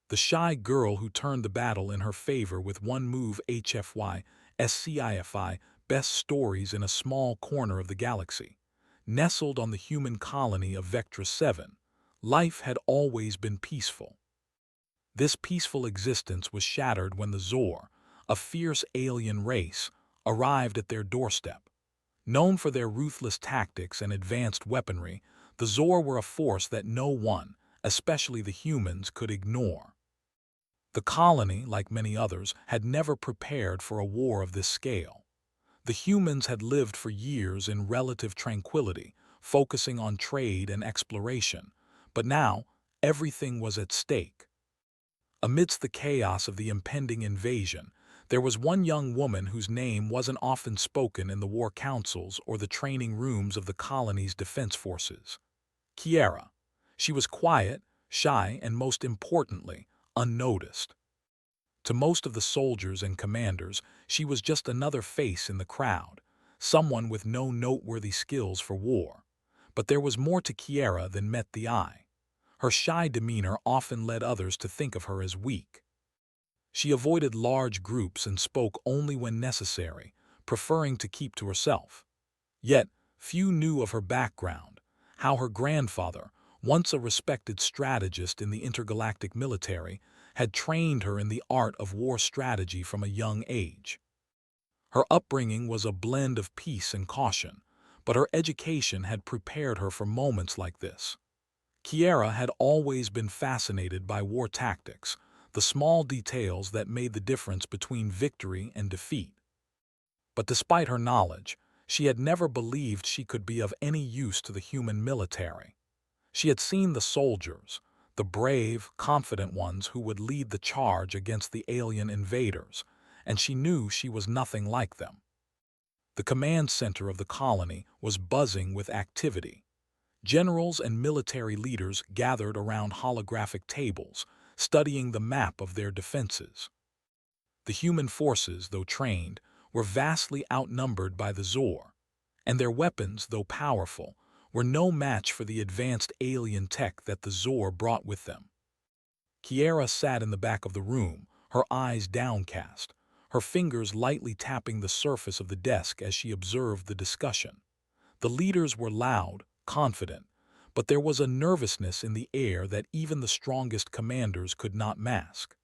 the shy girl who turned the battle in her favor with one move. HFY Sci-Fi Best Stories in a small corner of the galaxy. Nestled on the human colony of Vectra 7, life had always been peaceful. This peaceful existence was shattered when the Zor, a fierce alien race, arrived at their doorstep. Known for their ruthless tactics and advanced weaponry, the Zor were a force that no one, especially the humans, could ignore. The colony, like many others, had never prepared for a war of this scale. The humans had lived for years in relative tranquility, focusing on trade and exploration, but now everything was at stake. Amidst the chaos of the impending invasion, there was one young woman whose name wasn't often spoken in the war councils or the training rooms of the colony's defense forces. Kiera. She was quiet, shy, and most importantly, unnoticed. To most of the soldiers and commanders, she was just another face in the crowd, someone with no noteworthy skills for war. But there was more to Kiera than met the eye. Her shy demeanor often led others to think of her as weak. She avoided large groups and spoke only when necessary, preferring to keep to herself. Yet, few knew of her background, how her grandfather, once a respected strategist in the intergalactic military, had trained her in the art of war strategy from a young age. Her upbringing was a blend of peace and caution, but her education had prepared her for moments like this. Kiera had always been fascinated by war tactics, the small details that made the difference between victory and defeat. But despite her knowledge, she had never believed she could be of any use to the human military. She had seen the soldiers, the brave, confident ones who would lead the charge against the alien invaders, and she knew she was nothing like them. The command center of the colony was buzzing with activity. Generals and military leaders gathered around holographic tables, studying the map of their defenses. The human forces, though trained, were vastly outnumbered by the Zor, and their weapons, though powerful, were no match for the advanced alien tech that the Zor brought with them. Kiera sat in the back of the room, her eyes downcast, her fingers lightly tapping the surface of the desk as she observed the discussion. The leaders were loud, confident, but there was a nervousness in the air that even the strongest commanders could not mask.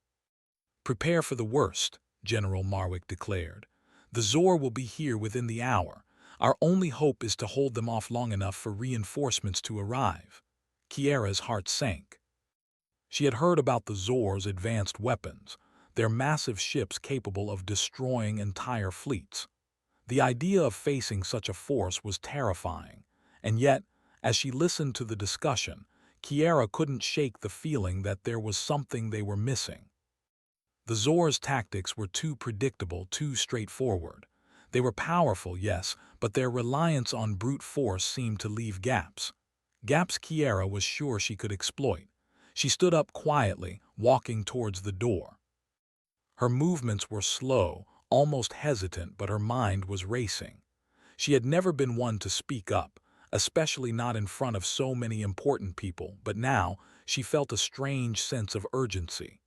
"Prepare for the worst," General Marwick declared. "The Zor will be here within the hour. Our only hope is to hold them off long enough for reinforcements to arrive." Kiera's heart sank. She had heard about the Zor's advanced weapons, their massive ships capable of destroying entire fleets. The idea of facing such a force was terrifying, and yet, as she listened to the discussion, Kiera couldn't shake the feeling that there was something they were missing. The Zor's tactics were too predictable, too straightforward. They were powerful, yes, but their reliance on brute force seemed to leave gaps. Gaps Kiera was sure she could exploit. She stood up quietly, walking towards the door. Her movements were slow, almost hesitant, but her mind was racing. She had never been one to speak up, especially not in front of so many important people, but now she felt a strange sense of urgency.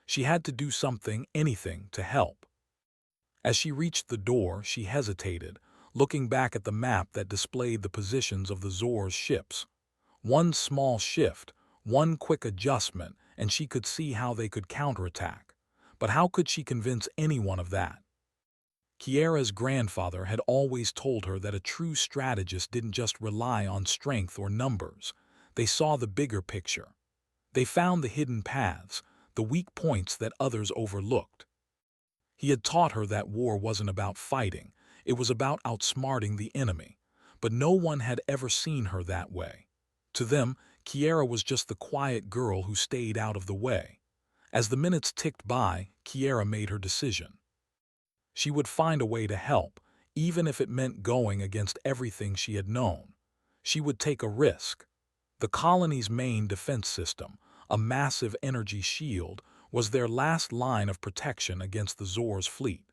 She had to do something, anything, to help. As she reached the door, she hesitated, looking back at the map that displayed the positions of the Zor's ships. One small shift, one quick adjustment, and she could see how they could counterattack. But how could she convince anyone of that? Kiera's grandfather had always told her that a true strategist didn't just rely on strength or numbers. They saw the bigger picture. They found the hidden paths, the weak points that others overlooked. He had taught her that war wasn't about fighting, it was about outsmarting the enemy. But no one had ever seen her that way. To them, Kiera was just the quiet girl who stayed out of the way. As the minutes ticked by, Kiera made her decision. She would find a way to help, even if it meant going against everything she had known. She would take a risk. The colony's main defense system, a massive energy shield, was their last line of protection against the Zor's fleet.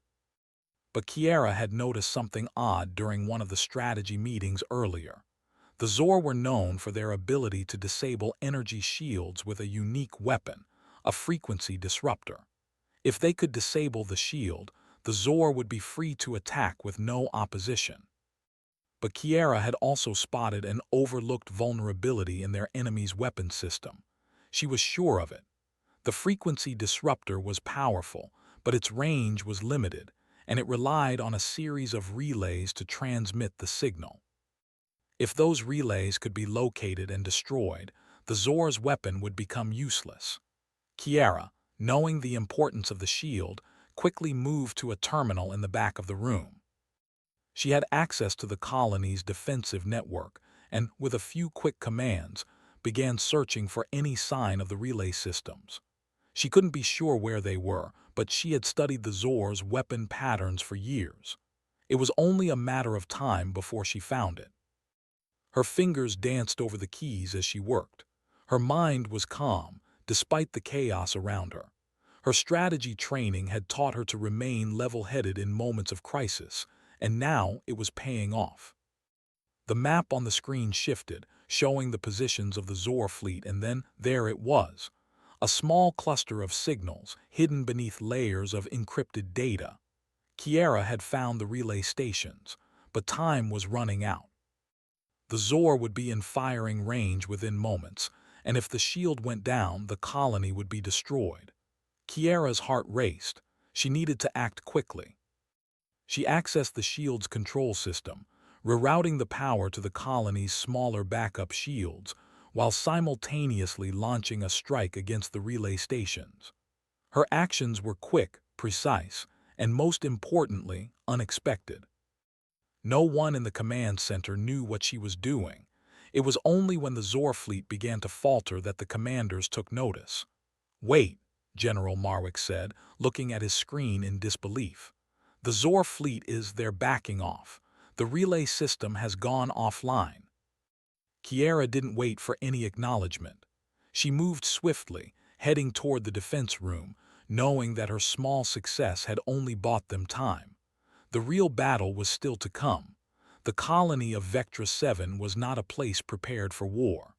But Kiera had noticed something odd during one of the strategy meetings earlier. The Zor were known for their ability to disable energy shields with a unique weapon, a frequency disruptor. If they could disable the shield, the Zor would be free to attack with no opposition. But Kiera had also spotted an overlooked vulnerability in their enemy's weapon system. She was sure of it. The frequency disruptor was powerful, but its range was limited, and it relied on a series of relays to transmit the signal. If those relays could be located and destroyed, the Zor's weapon would become useless. Kiera, knowing the importance of the shield, quickly moved to a terminal in the back of the room. She had access to the colony's defensive network, and, with a few quick commands, began searching for any sign of the relay systems. She couldn't be sure where they were, but she had studied the Zor's weapon patterns for years. It was only a matter of time before she found it. Her fingers danced over the keys as she worked. Her mind was calm, despite the chaos around her. Her strategy training had taught her to remain level-headed in moments of crisis, and now it was paying off. The map on the screen shifted, showing the positions of the Zor fleet, and then there it was. A small cluster of signals hidden beneath layers of encrypted data. Kiera had found the relay stations, but time was running out. The Zor would be in firing range within moments, and if the shield went down, the colony would be destroyed. Kiera's heart raced. She needed to act quickly. She accessed the shield's control system, rerouting the power to the colony's smaller backup shields, while simultaneously launching a strike against the relay stations. Her actions were quick, precise, and most importantly, unexpected. No one in the command center knew what she was doing. It was only when the Zor fleet began to falter that the commanders took notice. "Wait," General Marwick said, looking at his screen in disbelief. "The Zor fleet they're backing off. The relay system has gone offline." Kiera didn't wait for any acknowledgement. She moved swiftly, heading toward the defense room, knowing that her small success had only bought them time. The real battle was still to come. The colony of Vectra 7 was not a place prepared for war.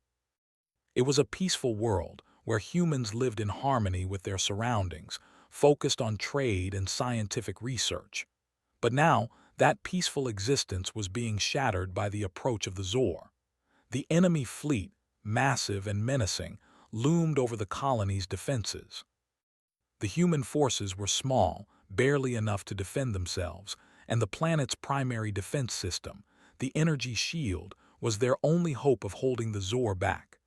It was a peaceful world where humans lived in harmony with their surroundings, focused on trade and scientific research. But now, that peaceful existence was being shattered by the approach of the Zor. The enemy fleet, massive and menacing, loomed over the colony's defenses. The human forces were small, barely enough to defend themselves, and the planet's primary defense system, the energy shield, was their only hope of holding the Zor back.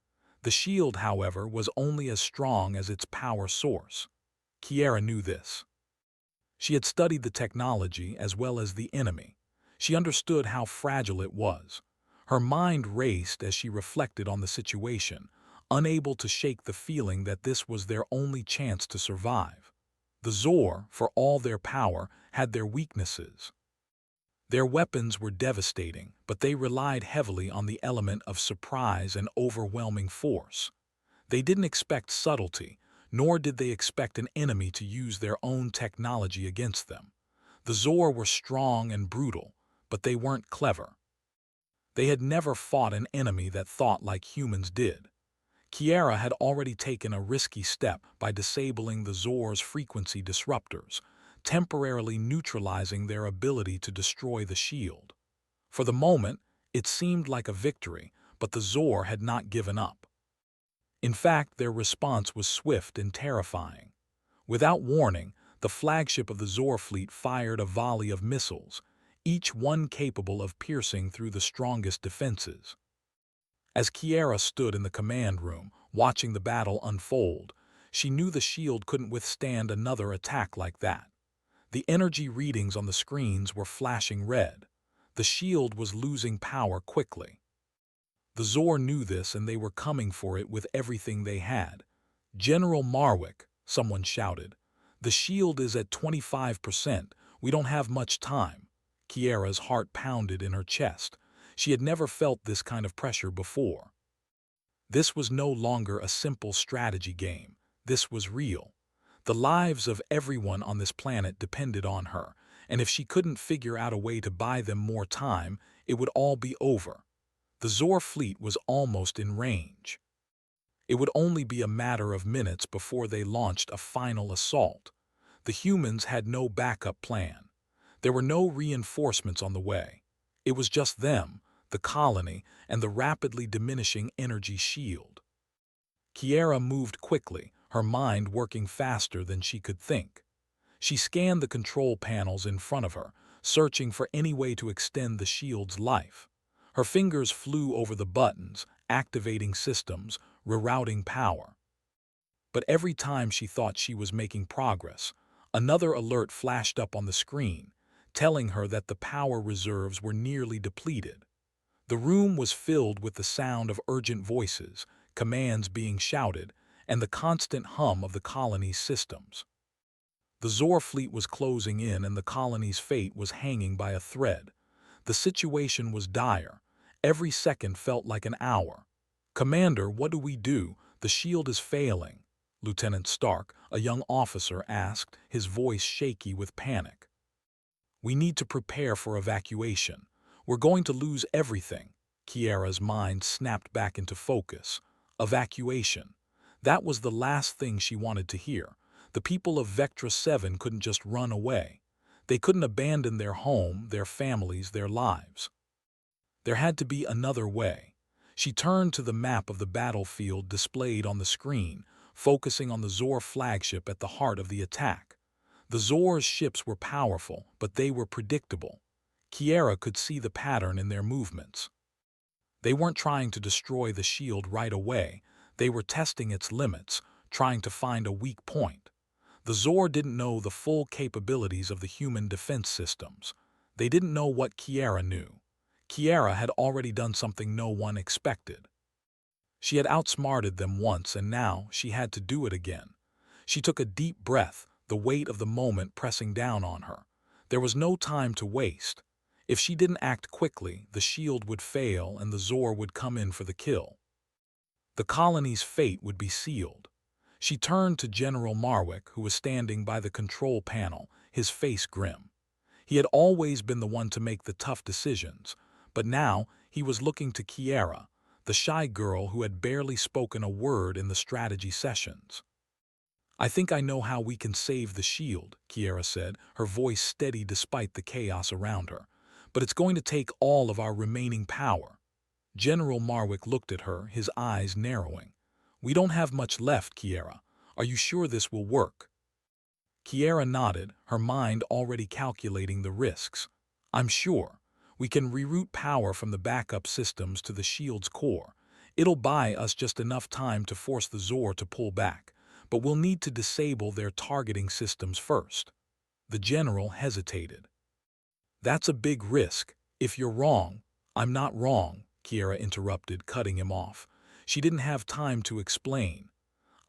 The shield, however, was only as strong as its power source. Kiera knew this. She had studied the technology as well as the enemy. She understood how fragile it was. Her mind raced as she reflected on the situation, unable to shake the feeling that this was their only chance to survive. The Zor, for all their power, had their weaknesses. Their weapons were devastating, but they relied heavily on the element of surprise and overwhelming force. They didn't expect subtlety, nor did they expect an enemy to use their own technology against them. The Zor were strong and brutal, but they weren't clever. They had never fought an enemy that thought like humans did. Kiera had already taken a risky step by disabling the Zor's frequency disruptors, temporarily neutralizing their ability to destroy the shield. For the moment, it seemed like a victory, but the Zor had not given up. In fact, their response was swift and terrifying. Without warning, the flagship of the Zor fleet fired a volley of missiles, each one capable of piercing through the strongest defenses. As Kiera stood in the command room, watching the battle unfold, she knew the shield couldn't withstand another attack like that. The energy readings on the screens were flashing red. The shield was losing power quickly. The Zor knew this, and they were coming for it with everything they had. "General Marwick," someone shouted, "the shield is at 25%. We don't have much time." Kiera's heart pounded in her chest. She had never felt this kind of pressure before. This was no longer a simple strategy game. This was real. The lives of everyone on this planet depended on her, and if she couldn't figure out a way to buy them more time, it would all be over. The Zor fleet was almost in range. It would only be a matter of minutes before they launched a final assault. The humans had no backup plan. There were no reinforcements on the way. It was just them, the colony, and the rapidly diminishing energy shield. Kiera moved quickly, her mind working faster than she could think. She scanned the control panels in front of her, searching for any way to extend the shield's life. Her fingers flew over the buttons, activating systems, rerouting power. But every time she thought she was making progress, another alert flashed up on the screen, telling her that the power reserves were nearly depleted. The room was filled with the sound of urgent voices, commands being shouted, and the constant hum of the colony's systems. The Zor fleet was closing in and the colony's fate was hanging by a thread. The situation was dire. Every second felt like an hour. "Commander, what do we do? The shield is failing," Lieutenant Stark, a young officer, asked, his voice shaky with panic. "We need to prepare for evacuation. We're going to lose everything." Kiera's mind snapped back into focus. Evacuation. That was the last thing she wanted to hear. The people of Vectra 7 couldn't just run away. They couldn't abandon their home, their families, their lives. There had to be another way. She turned to the map of the battlefield displayed on the screen, focusing on the Zor flagship at the heart of the attack. The Zor's ships were powerful, but they were predictable. Kiera could see the pattern in their movements. They weren't trying to destroy the shield right away. They were testing its limits, trying to find a weak point. The Zor didn't know the full capabilities of the human defense systems. They didn't know what Kiera knew. Kiera had already done something no one expected. She had outsmarted them once and now she had to do it again. She took a deep breath, the weight of the moment pressing down on her. There was no time to waste. If she didn't act quickly, the shield would fail and the Zor would come in for the kill. The colony's fate would be sealed. She turned to General Marwick, who was standing by the control panel, his face grim. He had always been the one to make the tough decisions, but now he was looking to Kiera, the shy girl who had barely spoken a word in the strategy sessions. "I think I know how we can save the shield," Kiera said, her voice steady despite the chaos around her. "But it's going to take all of our remaining power." General Marwick looked at her, his eyes narrowing. "We don't have much left, Kiera. Are you sure this will work?" Kiera nodded, her mind already calculating the risks. "I'm sure. We can reroute power from the backup systems to the shield's core. It'll buy us just enough time to force the Zor to pull back, but we'll need to disable their targeting systems first." The general hesitated. "That's a big risk. If you're wrong—" "I'm not wrong," Kiera interrupted, cutting him off. She didn't have time to explain.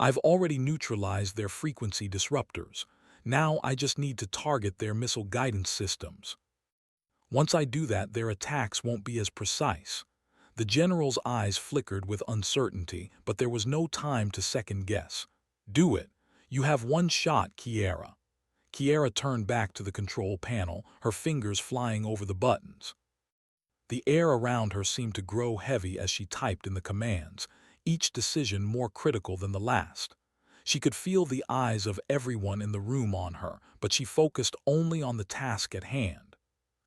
"I've already neutralized their frequency disruptors. Now I just need to target their missile guidance systems. Once I do that, their attacks won't be as precise." The general's eyes flickered with uncertainty, but there was no time to second guess. "Do it. You have one shot, Kiera." Kiera turned back to the control panel, her fingers flying over the buttons. The air around her seemed to grow heavy as she typed in the commands, each decision more critical than the last. She could feel the eyes of everyone in the room on her, but she focused only on the task at hand.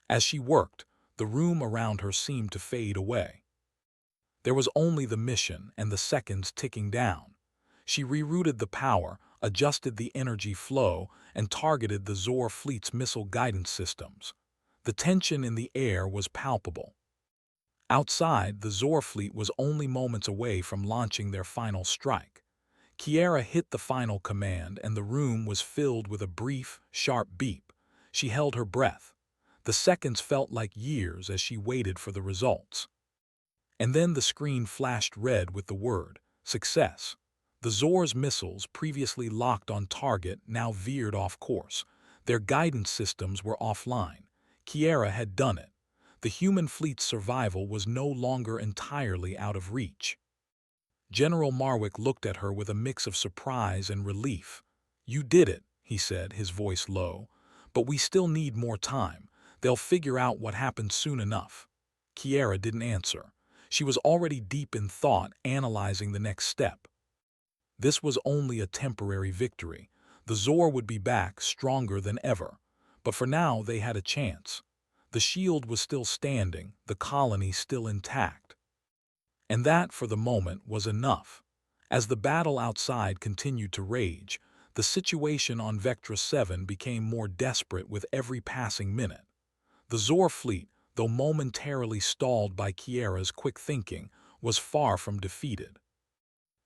As she worked, the room around her seemed to fade away. There was only the mission and the seconds ticking down. She rerouted the power, adjusted the energy flow, and targeted the Zor fleet's missile guidance systems. The tension in the air was palpable. Outside, the Zor fleet was only moments away from launching their final strike. Kiera hit the final command and the room was filled with a brief, sharp beep. She held her breath. The seconds felt like years as she waited for the results. And then the screen flashed red with the word, "Success." The Zor's missiles, previously locked on target, now veered off course. Their guidance systems were offline. Kiera had done it. The human fleet's survival was no longer entirely out of reach. General Marwick looked at her with a mix of surprise and relief. "You did it," he said, his voice low. "But we still need more time. They'll figure out what happened soon enough." Kiera didn't answer. She was already deep in thought, analyzing the next step. This was only a temporary victory. The Zor would be back, stronger than ever. But for now, they had a chance. The shield was still standing, the colony still intact. And that, for the moment, was enough. As the battle outside continued to rage, the situation on Vectra 7 became more desperate with every passing minute. The Zor fleet, though momentarily stalled by Kiera's quick thinking, was far from defeated.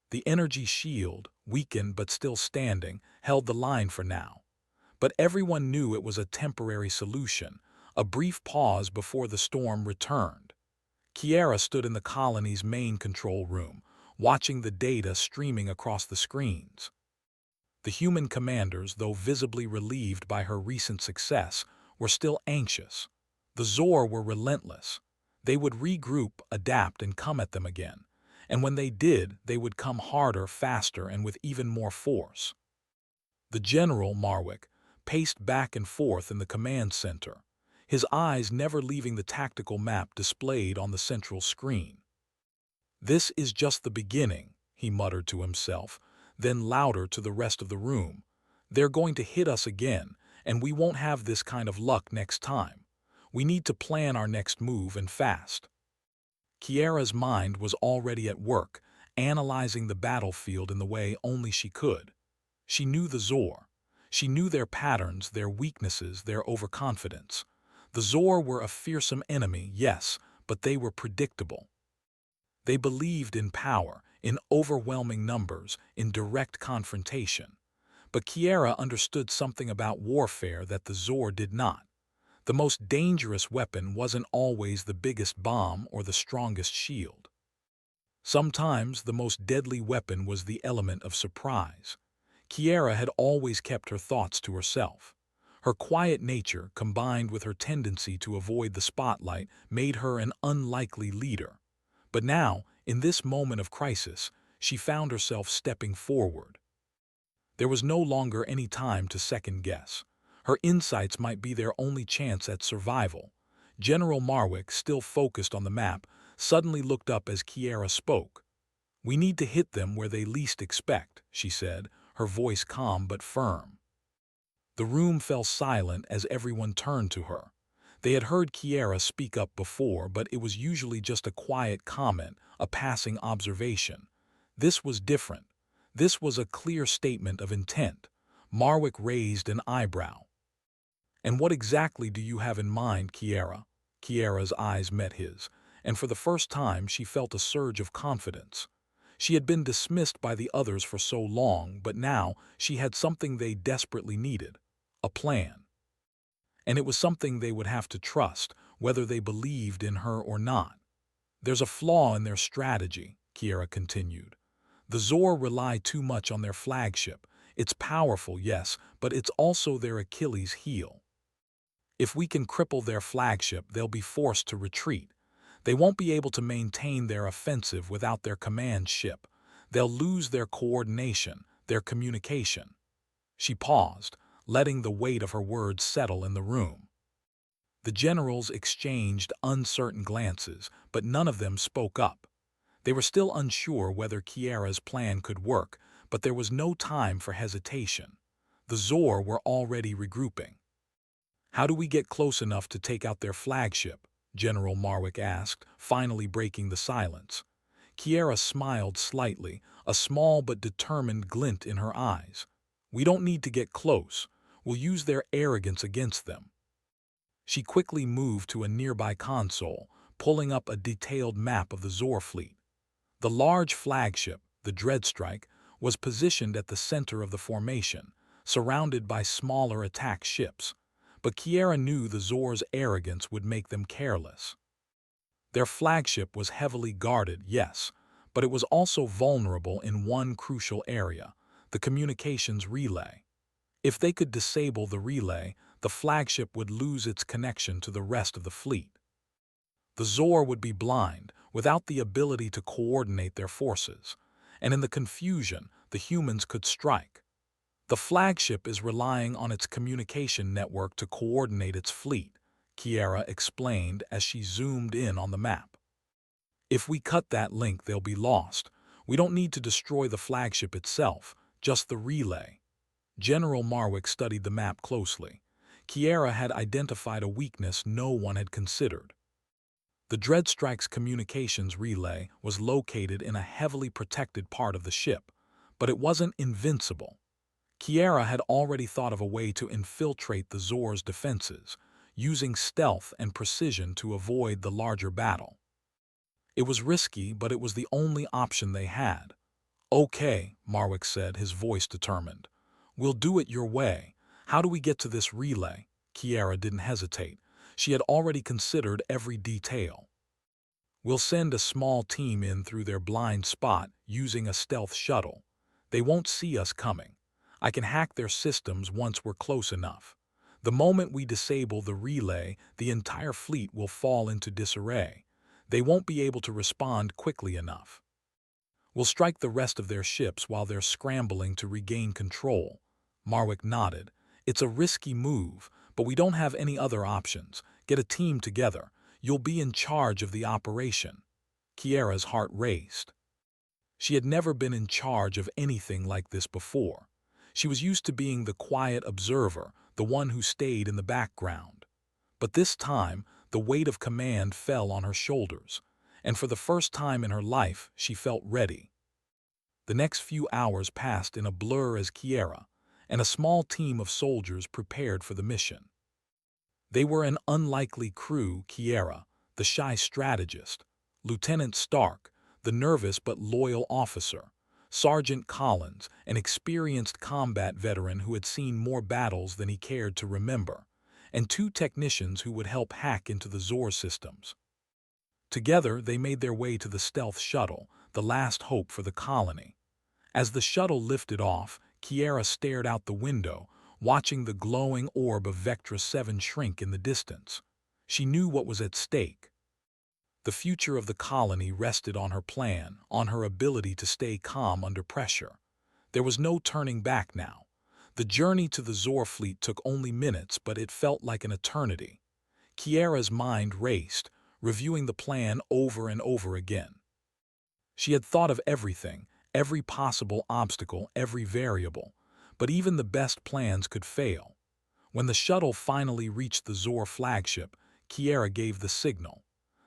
The energy shield, weakened but still standing, held the line for now. But everyone knew it was a temporary solution, a brief pause before the storm returned. Kiera stood in the colony's main control room, watching the data streaming across the screens. The human commanders, though visibly relieved by her recent success, were still anxious. The Zor were relentless. They would regroup, adapt, and come at them again. And when they did, they would come harder, faster, and with even more force. The General, Marwick, paced back and forth in the command center, his eyes never leaving the tactical map displayed on the central screen. "This is just the beginning," he muttered to himself, then louder to the rest of the room. "They're going to hit us again, and we won't have this kind of luck next time. We need to plan our next move, and fast." Kiera's mind was already at work, analyzing the battlefield in the way only she could. She knew the Zor. She knew their patterns, their weaknesses, their overconfidence. The Zor were a fearsome enemy, yes, but they were predictable. They believed in power, in overwhelming numbers, in direct confrontation. But Kiera understood something about warfare that the Zor did not. The most dangerous weapon wasn't always the biggest bomb or the strongest shield. Sometimes the most deadly weapon was the element of surprise. Kiera had always kept her thoughts to herself. Her quiet nature, combined with her tendency to avoid the spotlight, made her an unlikely leader. But now, in this moment of crisis, she found herself stepping forward. There was no longer any time to second-guess. Her insights might be their only chance at survival. General Marwick, still focused on the map, suddenly looked up as Kiera spoke. "We need to hit them where they least expect," she said, her voice calm but firm. The room fell silent as everyone turned to her. They had heard Kiera speak up before, but it was usually just a quiet comment, a passing observation. This was different. This was a clear statement of intent. Marwick raised an eyebrow. "And what exactly do you have in mind, Kiera?" Kiera's eyes met his, and for the first time she felt a surge of confidence. She had been dismissed by the others for so long, but now she had something they desperately needed: a plan. And it was something they would have to trust, whether they believed in her or not. "There's a flaw in their strategy," Kiera continued. "The Zor rely too much on their flagship. It's powerful, yes, but it's also their Achilles heel. If we can cripple their flagship, they'll be forced to retreat. They won't be able to maintain their offensive without their command ship. They'll lose their coordination, their communication." She paused, letting the weight of her words settle in the room. The generals exchanged uncertain glances, but none of them spoke up. They were still unsure whether Kiera's plan could work, but there was no time for hesitation. The Zor were already regrouping. "How do we get close enough to take out their flagship?" General Marwick asked, finally breaking the silence. Kiera smiled slightly, a small but determined glint in her eyes. "We don't need to get close. We'll use their arrogance against them." She quickly moved to a nearby console, pulling up a detailed map of the Zor fleet. The large flagship, the Dreadstrike, was positioned at the center of the formation, surrounded by smaller attack ships. But Kiera knew the Zor's arrogance would make them careless. Their flagship was heavily guarded, yes, but it was also vulnerable in one crucial area: the communications relay. If they could disable the relay, the flagship would lose its connection to the rest of the fleet. The Zor would be blind, without the ability to coordinate their forces, and in the confusion, the humans could strike. "The flagship is relying on its communication network to coordinate its fleet," Kiera explained as she zoomed in on the map. "If we cut that link, they'll be lost. We don't need to destroy the flagship itself, just the relay. General Marwick studied the map closely. Kiera had identified a weakness no one had considered. The Dreadstrike's communications relay was located in a heavily protected part of the ship, but it wasn't invincible. Kiera had already thought of a way to infiltrate the Zor's defenses, using stealth and precision to avoid the larger battle. It was risky, but it was the only option they had. "Okay," Marwick said, his voice determined. "We'll do it your way. How do we get to this relay?" Kiera didn't hesitate. She had already considered every detail. "We'll send a small team in through their blind spot using a stealth shuttle. They won't see us coming. I can hack their systems once we're close enough. The moment we disable the relay, the entire fleet will fall into disarray. They won't be able to respond quickly enough. We'll strike the rest of their ships while they're scrambling to regain control." Marwick nodded. "It's a risky move, but we don't have any other options. Get a team together. You'll be in charge of the operation." Kiera's heart raced. She had never been in charge of anything like this before. She was used to being the quiet observer, the one who stayed in the background. But this time, the weight of command fell on her shoulders, and for the first time in her life, she felt ready. The next few hours passed in a blur as Kiera and a small team of soldiers prepared for the mission. They were an unlikely crew: Kiera, the shy strategist; Lieutenant Stark, the nervous but loyal officer; Sergeant Collins, an experienced combat veteran who had seen more battles than he cared to remember; and two technicians who would help hack into the Zor systems. Together, they made their way to the stealth shuttle, the last hope for the colony. As the shuttle lifted off, Kiera stared out the window, watching the glowing orb of Vectra 7 shrink in the distance. She knew what was at stake. The future of the colony rested on her plan, on her ability to stay calm under pressure. There was no turning back now. The journey to the Zor fleet took only minutes, but it felt like an eternity. Kiera's mind raced, reviewing the plan over and over again. She had thought of everything, every possible obstacle, every variable, but even the best plans could fail. When the shuttle finally reached the Zor flagship, Kiera gave the signal.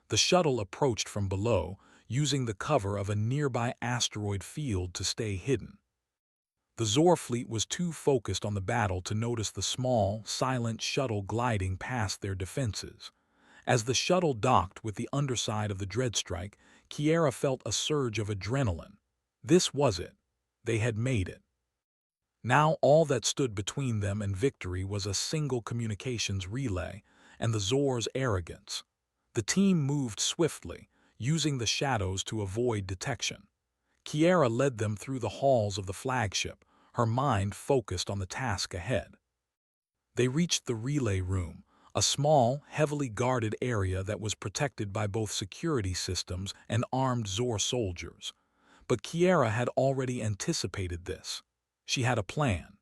The shuttle approached from below, using the cover of a nearby asteroid field to stay hidden. The Zor fleet was too focused on the battle to notice the small, silent shuttle gliding past their defenses. As the shuttle docked with the underside of the Dreadstrike, Kiera felt a surge of adrenaline. This was it. They had made it. Now all that stood between them and victory was a single communications relay and the Zor's arrogance. The team moved swiftly, using the shadows to avoid detection. Kiera led them through the halls of the flagship, her mind focused on the task ahead. They reached the relay room, a small, heavily guarded area that was protected by both security systems and armed Zor soldiers. But Kiera had already anticipated this. She had a plan.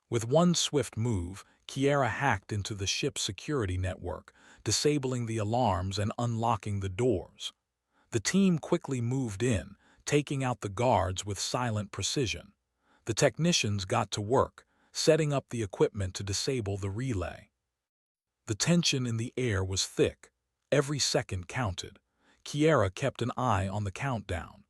With one swift move, Kiera hacked into the ship's security network, disabling the alarms and unlocking the doors. The team quickly moved in, taking out the guards with silent precision. The technicians got to work, setting up the equipment to disable the relay. The tension in the air was thick. Every second counted. Kiera kept an eye on the countdown.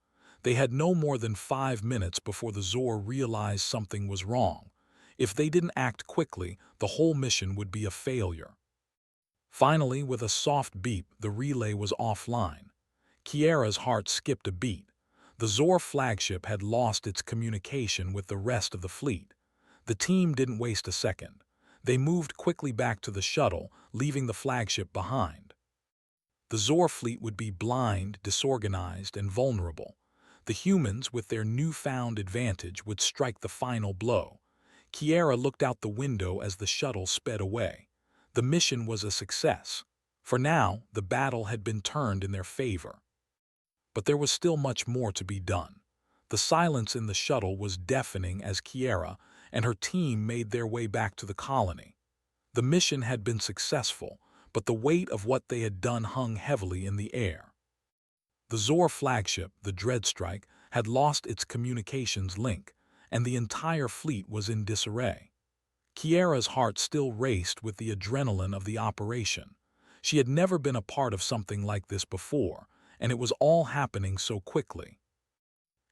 They had no more than 5 minutes before the Zor realized something was wrong. If they didn't act quickly, the whole mission would be a failure. Finally, with a soft beep, the relay was offline. Kiera's heart skipped a beat. The Zor flagship had lost its communication with the rest of the fleet. The team didn't waste a second. They moved quickly back to the shuttle, leaving the flagship behind. The Zor fleet would be blind, disorganized, and vulnerable. The humans, with their newfound advantage, would strike the final blow. Kiera looked out the window as the shuttle sped away. The mission was a success. For now, the battle had been turned in their favor. But there was still much more to be done. The silence in the shuttle was deafening as Kiera and her team made their way back to the colony. The mission had been successful, but the weight of what they had done hung heavily in the air. The Zor flagship, the Dreadstrike, had lost its communications link, and the entire fleet was in disarray. Kiera's heart still raced with the adrenaline of the operation. She had never been a part of something like this before, and it was all happening so quickly.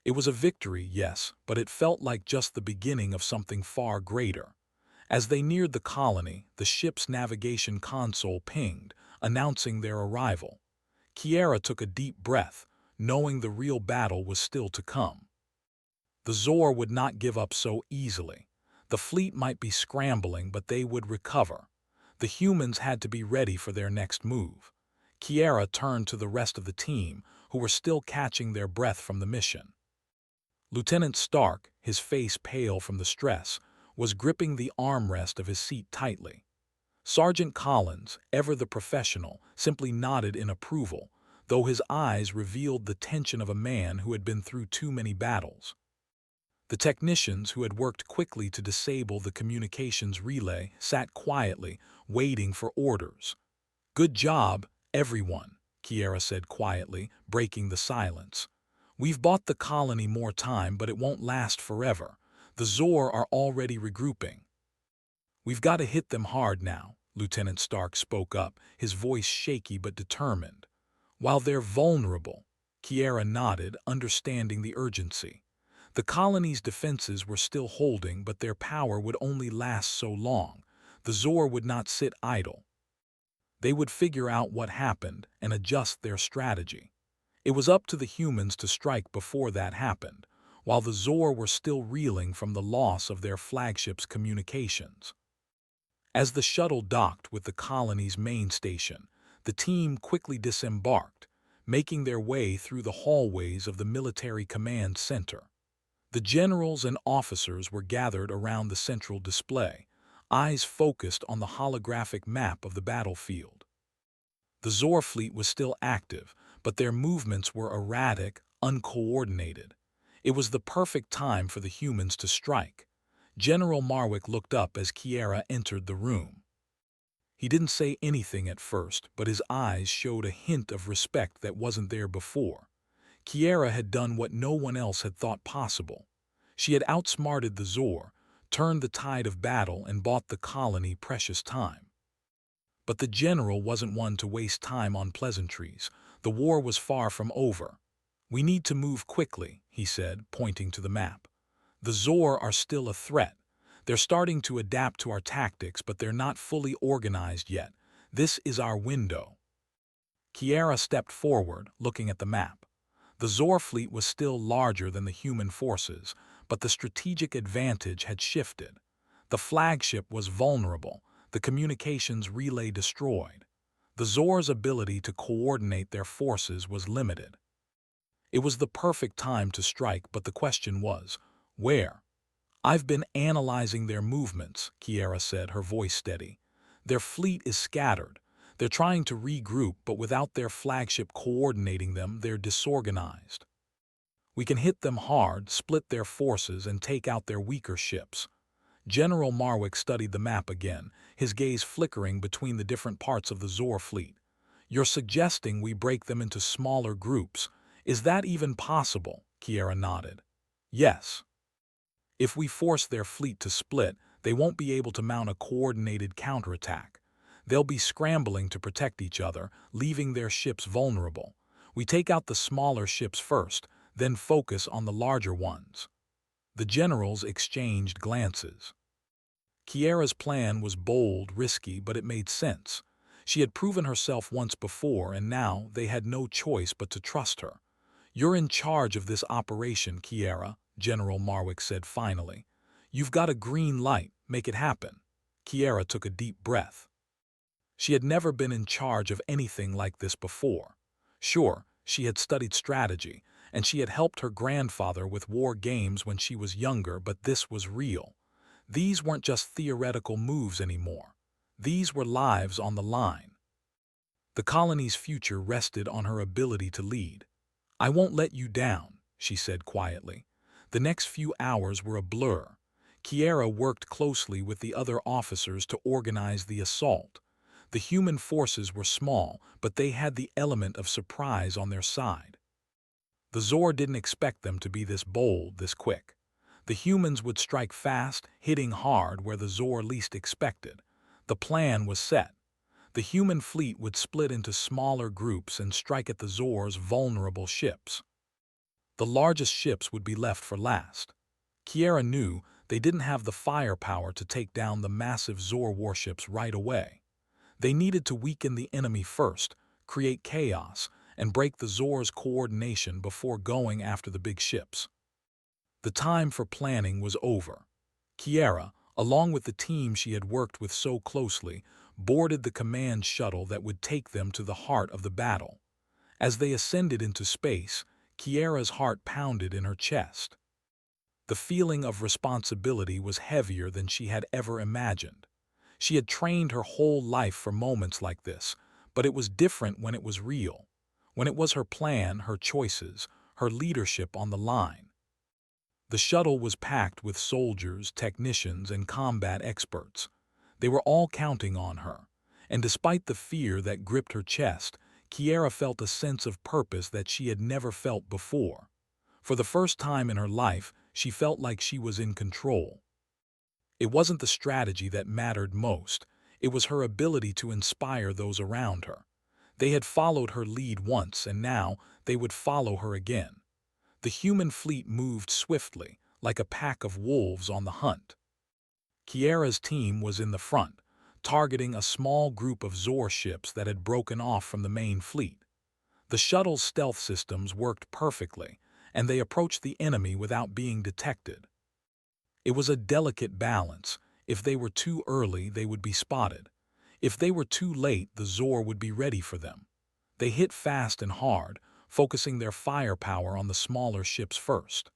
It was a victory, yes, but it felt like just the beginning of something far greater. As they neared the colony, the ship's navigation console pinged, announcing their arrival. Kiera took a deep breath, knowing the real battle was still to come. The Zor would not give up so easily. The fleet might be scrambling, but they would recover. The humans had to be ready for their next move. Kiera turned to the rest of the team, who were still catching their breath from the mission. Lieutenant Stark, his face pale from the stress, was gripping the armrest of his seat tightly. Sergeant Collins, ever the professional, simply nodded in approval, though his eyes revealed the tension of a man who had been through too many battles. The technicians, who had worked quickly to disable the communications relay, sat quietly, waiting for orders. "Good job, everyone," Kiera said quietly, breaking the silence. "We've bought the colony more time, but it won't last forever. The Zor are already regrouping." "We've got to hit them hard now," Lieutenant Stark spoke up, his voice shaky but determined. "While they're vulnerable," Kiera nodded, understanding the urgency. The colony's defenses were still holding, but their power would only last so long. The Zor would not sit idle. They would figure out what happened and adjust their strategy. It was up to the humans to strike before that happened, while the Zor were still reeling from the loss of their flagship's communications. As the shuttle docked with the colony's main station, the team quickly disembarked, making their way through the hallways of the military command center. The generals and officers were gathered around the central display, eyes focused on the holographic map of the battlefield. The Zor fleet was still active, but their movements were erratic, uncoordinated. It was the perfect time for the humans to strike. General Marwick looked up as Kiera entered the room. He didn't say anything at first, but his eyes showed a hint of respect that wasn't there before. Kiera had done what no one else had thought possible. She had outsmarted the Zor, turned the tide of battle, and bought the colony precious time. But the general wasn't one to waste time on pleasantries. The war was far from over. "We need to move quickly," he said, pointing to the map. "The Zor are still a threat. They're starting to adapt to our tactics, but they're not fully organized yet. This is our window." Kiera stepped forward, looking at the map. The Zor fleet was still larger than the human forces, but the strategic advantage had shifted. The flagship was vulnerable, the communications relay destroyed. The Zor's ability to coordinate their forces was limited. It was the perfect time to strike, but the question was, where? "I've been analyzing their movements," Kiera said, her voice steady. "Their fleet is scattered. They're trying to regroup, but without their flagship coordinating them, they're disorganized. We can hit them hard, split their forces, and take out their weaker ships." General Marwick studied the map again, his gaze flickering between the different parts of the Zor fleet. "You're suggesting we break them into smaller groups. Is that even possible?" Kiera nodded. "Yes. If we force their fleet to split, they won't be able to mount a coordinated counterattack. They'll be scrambling to protect each other, leaving their ships vulnerable. We take out the smaller ships first, then focus on the larger ones." The generals exchanged glances. Kiera's plan was bold, risky, but it made sense. She had proven herself once before, and now they had no choice but to trust her. "You're in charge of this operation, Kiera," General Marwick said finally. "You've got a green light. Make it happen." Kiera took a deep breath. She had never been in charge of anything like this before. Sure, she had studied strategy, and she had helped her grandfather with war games when she was younger, but this was real. These weren't just theoretical moves anymore. These were lives on the line. The colony's future rested on her ability to lead. "I won't let you down," she said quietly. The next few hours were a blur. Kiera worked closely with the other officers to organize the assault. The human forces were small, but they had the element of surprise on their side. The Zor didn't expect them to be this bold, this quick. The humans would strike fast, hitting hard where the Zor least expected. The plan was set. The human fleet would split into smaller groups and strike at the Zor's vulnerable ships. The largest ships would be left for last. Kiera knew they didn't have the firepower to take down the massive Zor warships right away. They needed to weaken the enemy first, create chaos, and break the Zor's coordination before going after the big ships. The time for planning was over. Kiera, along with the team she had worked with so closely, boarded the command shuttle that would take them to the heart of the battle. As they ascended into space, Kiera's heart pounded in her chest. The feeling of responsibility was heavier than she had ever imagined. She had trained her whole life for moments like this, but it was different when it was real, when it was her plan, her choices, her leadership on the line. The shuttle was packed with soldiers, technicians, and combat experts. They were all counting on her, and despite the fear that gripped her chest, Kiera felt a sense of purpose that she had never felt before. For the first time in her life, she felt like she was in control. It wasn't the strategy that mattered most, it was her ability to inspire those around her. They had followed her lead once, and now they would follow her again. The human fleet moved swiftly, like a pack of wolves on the hunt. Kiera's team was in the front, targeting a small group of Zor ships that had broken off from the main fleet. The shuttle's stealth systems worked perfectly, and they approached the enemy without being detected. It was a delicate balance. If they were too early, they would be spotted. If they were too late, the Zor would be ready for them. They hit fast and hard, focusing their firepower on the smaller ships first.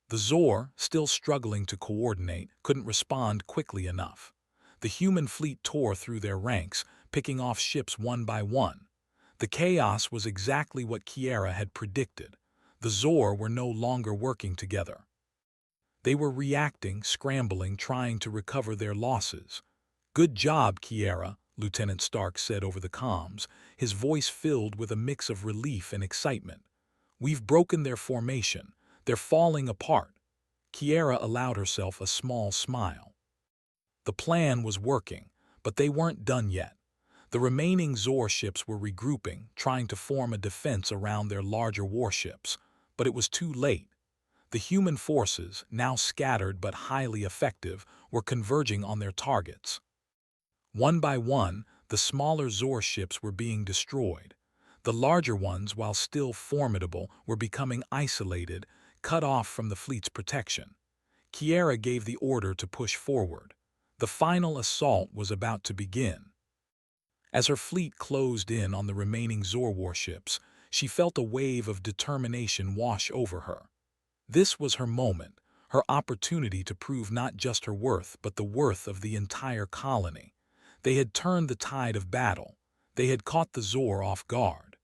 The Zor, still struggling to coordinate, couldn't respond quickly enough. The human fleet tore through their ranks, picking off ships one by one. The chaos was exactly what Kiera had predicted. The Zor were no longer working together. They were reacting, scrambling, trying to recover their losses. "Good job, Kiera," Lieutenant Stark said over the comms, his voice filled with a mix of relief and excitement. "We've broken their formation. They're falling apart." Kiera allowed herself a small smile. The plan was working, but they weren't done yet. The remaining Zor ships were regrouping, trying to form a defense around their larger warships, but it was too late. The human forces, now scattered but highly effective, were converging on their targets. One by one, the smaller Zor ships were being destroyed. The larger ones, while still formidable, were becoming isolated, cut off from the fleet's protection. Kiera gave the order to push forward. The final assault was about to begin. As her fleet closed in on the remaining Zor warships, she felt a wave of determination wash over her. This was her moment, her opportunity to prove not just her worth but the worth of the entire colony. They had turned the tide of battle. They had caught the Zor off guard.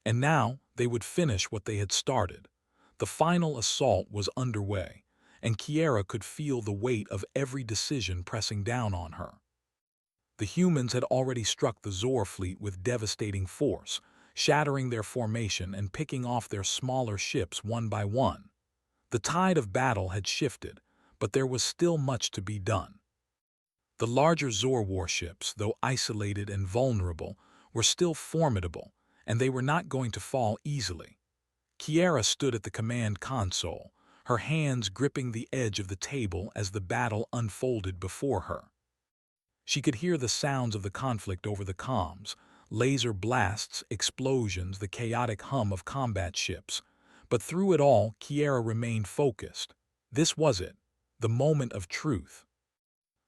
And now they would finish what they had started. The final assault was underway, and Kiera could feel the weight of every decision pressing down on her. The humans had already struck the Zor fleet with devastating force, shattering their formation and picking off their smaller ships one by one. The tide of battle had shifted, but there was still much to be done. The larger Zor warships, though isolated and vulnerable, were still formidable, and they were not going to fall easily. Kiera stood at the command console, her hands gripping the edge of the table as the battle unfolded before her. She could hear the sounds of the conflict over the comms, laser blasts, explosions, the chaotic hum of combat ships. But through it all, Kiera remained focused. This was it, the moment of truth.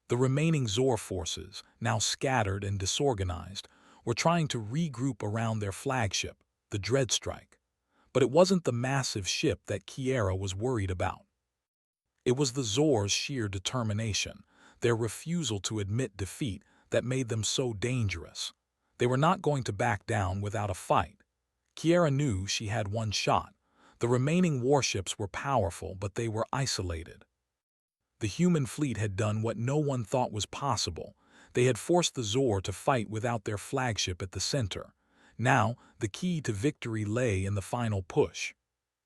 The remaining Zor forces, now scattered and disorganized, were trying to regroup around their flagship, the Dreadstrike. But it wasn't the massive ship that Kiera was worried about. It was the Zor's sheer determination, their refusal to admit defeat, that made them so dangerous. They were not going to back down without a fight. Kiera knew she had one shot. The remaining warships were powerful, but they were isolated. The human fleet had done what no one thought was possible. They had forced the Zor to fight without their flagship at the center. Now, the key to victory lay in the final push.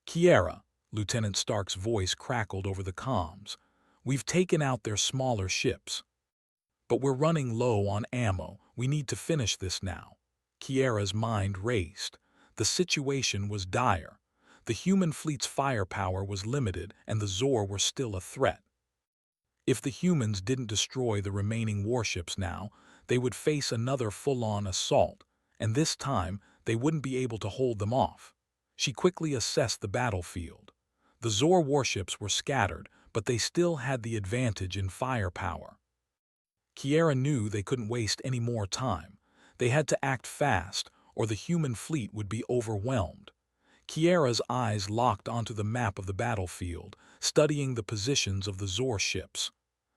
Kiera, Lieutenant Stark's voice crackled over the comms. We've taken out their smaller ships. But we're running low on ammo. We need to finish this now. Kiera's mind raced. The situation was dire. The human fleet's firepower was limited and the Zor were still a threat. If the humans didn't destroy the remaining warships now, they would face another full-on assault, and this time they wouldn't be able to hold them off. She quickly assessed the battlefield. The Zor warships were scattered, but they still had the advantage in firepower. Kiera knew they couldn't waste any more time. They had to act fast, or the human fleet would be overwhelmed. Kiera's eyes locked onto the map of the battlefield, studying the positions of the Zor ships.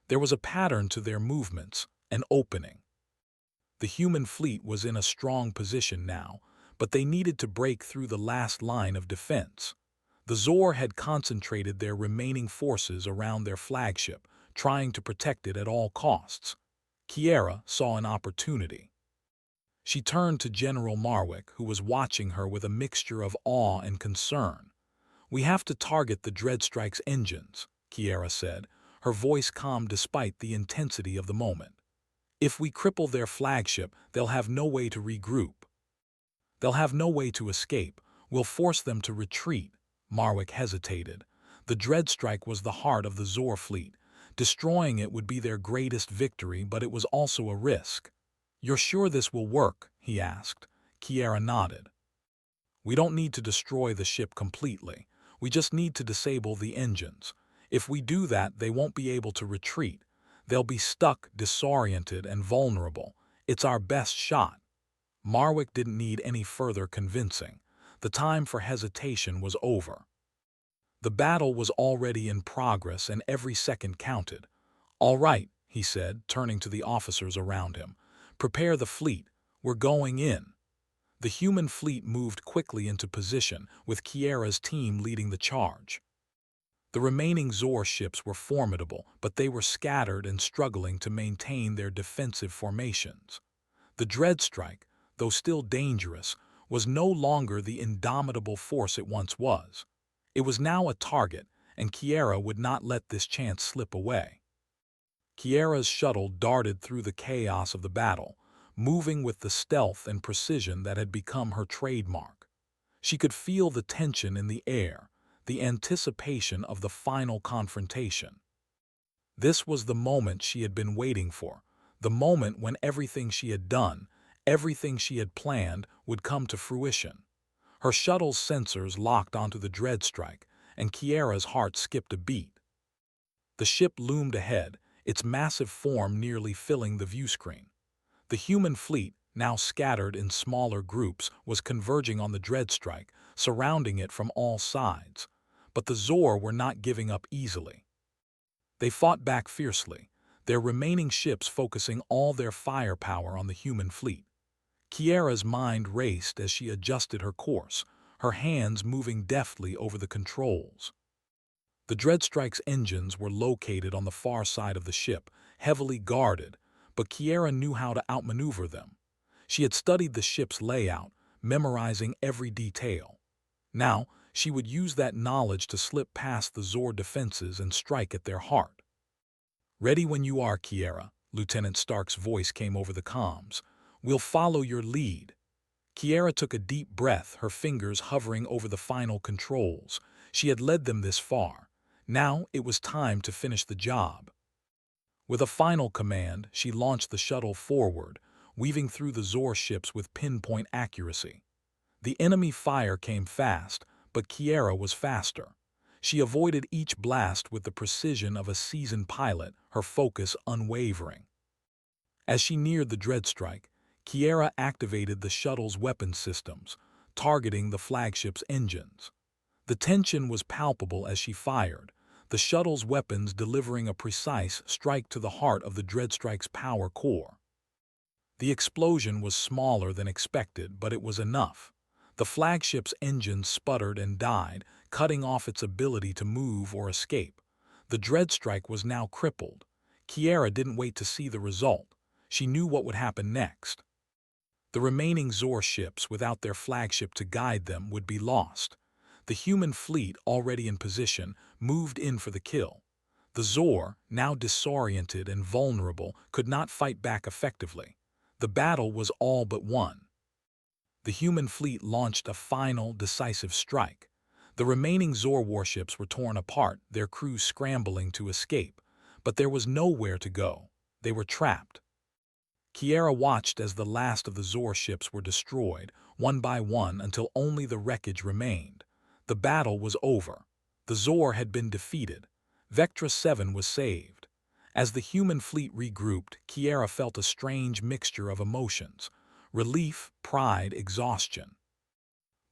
There was a pattern to their movements, an opening. The human fleet was in a strong position now, but they needed to break through the last line of defense. The Zor had concentrated their remaining forces around their flagship, trying to protect it at all costs. Kiera saw an opportunity. She turned to General Marwick, who was watching her with a mixture of awe and concern. "We have to target the Dreadstrike's engines," Kiera said, her voice calm despite the intensity of the moment. "If we cripple their flagship, they'll have no way to regroup. They'll have no way to escape. We'll force them to retreat." Marwick hesitated. The Dreadstrike was the heart of the Zor fleet. Destroying it would be their greatest victory, but it was also a risk. "You're sure this will work?" he asked. Kiera nodded. "We don't need to destroy the ship completely. We just need to disable the engines. If we do that, they won't be able to retreat. They'll be stuck, disoriented, and vulnerable. It's our best shot." Marwick didn't need any further convincing. The time for hesitation was over. The battle was already in progress and every second counted. "All right," he said, turning to the officers around him. "Prepare the fleet. We're going in." The human fleet moved quickly into position, with Kiera's team leading the charge. The remaining Zor ships were formidable, but they were scattered and struggling to maintain their defensive formations. The Dreadstrike, though still dangerous, was no longer the indomitable force it once was. It was now a target, and Kiera would not let this chance slip away. Kiera's shuttle darted through the chaos of the battle, moving with the stealth and precision that had become her trademark. She could feel the tension in the air, the anticipation of the final confrontation. This was the moment she had been waiting for, the moment when everything she had done, everything she had planned, would come to fruition. Her shuttle's sensors locked onto the Dreadstrike, and Kiera's heart skipped a beat. The ship loomed ahead, its massive form nearly filling the viewscreen. The human fleet, now scattered in smaller groups, was converging on the Dreadstrike, surrounding it from all sides. But the Zor were not giving up easily. They fought back fiercely, their remaining ships focusing all their firepower on the human fleet. Kiera's mind raced as she adjusted her course, her hands moving deftly over the controls. The Dreadstrike's engines were located on the far side of the ship, heavily guarded, but Kiera knew how to outmaneuver them. She had studied the ship's layout, memorizing every detail. Now, she would use that knowledge to slip past the Zor defenses and strike at their heart. "Ready when you are, Kiera," Lieutenant Stark's voice came over the comms. "We'll follow your lead." Kiera took a deep breath, her fingers hovering over the final controls. She had led them this far. Now it was time to finish the job. With a final command, she launched the shuttle forward, weaving through the Zor ships with pinpoint accuracy. The enemy fire came fast, but Kiera was faster. She avoided each blast with the precision of a seasoned pilot, her focus unwavering. As she neared the Dreadstrike, Kiera activated the shuttle's weapon systems, targeting the flagship's engines. The tension was palpable as she fired, the shuttle's weapons delivering a precise strike to the heart of the Dreadstrike's power core. The explosion was smaller than expected, but it was enough. The flagship's engine sputtered and died, cutting off its ability to move or escape. The Dreadstrike was now crippled. Kiera didn't wait to see the result. She knew what would happen next. The remaining Zor ships, without their flagship to guide them, would be lost. The human fleet, already in position, moved in for the kill. The Zor, now disoriented and vulnerable, could not fight back effectively. The battle was all but won. The human fleet launched a final, decisive strike. The remaining Zor warships were torn apart, their crews scrambling to escape. But there was nowhere to go. They were trapped. Kiera watched as the last of the Zor ships were destroyed, one by one, until only the wreckage remained. The battle was over. The Zor had been defeated. Vectra 7 was saved. As the human fleet regrouped, Kiera felt a strange mixture of emotions: relief, pride, exhaustion.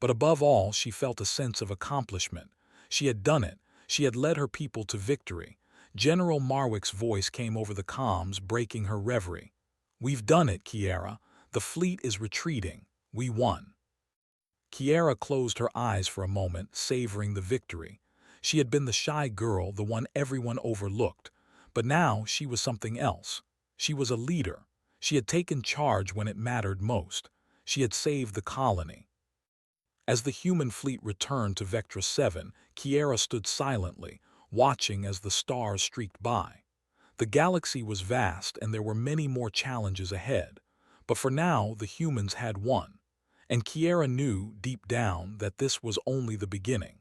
But above all, she felt a sense of accomplishment. She had done it. She had led her people to victory. General Marwick's voice came over the comms, breaking her reverie. "We've done it, Kiera. The fleet is retreating. We won." Kiera closed her eyes for a moment, savoring the victory. She had been the shy girl, the one everyone overlooked. But now she was something else. She was a leader. She had taken charge when it mattered most. She had saved the colony. As the human fleet returned to Vectra 7, Kiera stood silently, watching as the stars streaked by. The galaxy was vast, and there were many more challenges ahead. But for now, the humans had won. And Kiera knew, deep down, that this was only the beginning.